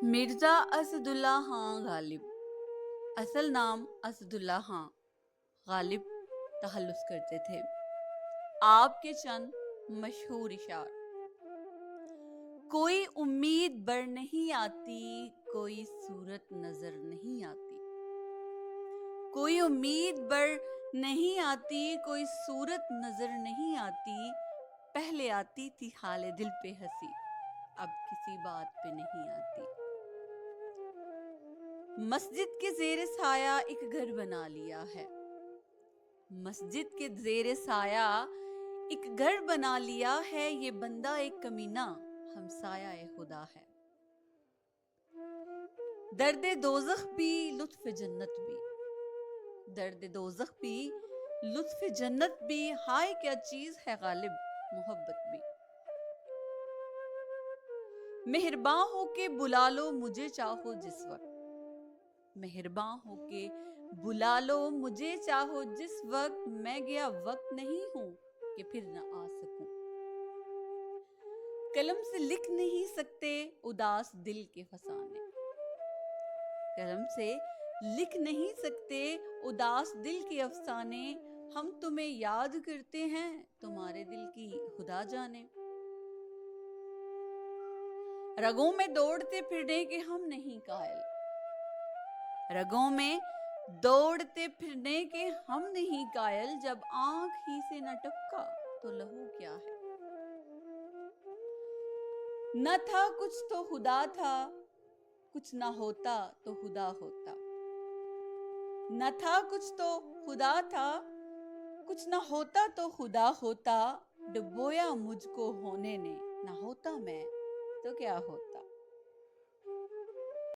مرزا اسداللہ خان غالب، اصل نام اسداللہ خان غالب تخلص کرتے تھے۔ آپ کے چند مشہور اشعار: کوئی امید بر نہیں آتی، کوئی صورت نظر نہیں آتی، کوئی امید بر نہیں آتی، کوئی صورت نظر نہیں آتی، پہلے آتی تھی حال دل پہ ہنسی، اب کسی بات پہ نہیں آتی۔ مسجد کے زیر سایہ ایک گھر بنا لیا ہے، مسجد کے زیر سایہ ایک گھر بنا لیا ہے، یہ بندہ ایک کمینہ ہمسایہ خدا ہے۔ درد دوزخ بھی لطف جنت بھی، درد دوزخ بھی لطف جنت بھی، ہائے کیا چیز ہے غالب محبت بھی۔ مہرباں ہو کے بلا لو مجھے چاہو جس وقت، مہرباں ہو کے بلا لو مجھے چاہو جس وقت، میں گیا وقت نہیں ہوں کہ پھر نہ آ سکوں۔ قلم سے لکھ نہیں سکتے اداس دل کے فسانے، قلم سے لکھ نہیں سکتے اداس دل کے افسانے، ہم تمہیں یاد کرتے ہیں تمہارے دل کی خدا جانے۔ رگوں میں دوڑتے پھرنے کے ہم نہیں قائل، رگوں میں دوڑتے پھرنے کے ہم نہیں قائل، جب آنکھ ہی سے نہ ٹپکا تو لہو کیا ہے۔ نہ تھا کچھ تو خدا تھا، کچھ نہ ہوتا تو خدا ہوتا، نہ تھا کچھ تو خدا تھا، کچھ نہ ہوتا تو خدا ہوتا، ڈبویا مجھ کو ہونے نے، نہ ہوتا میں تو کیا ہوتا۔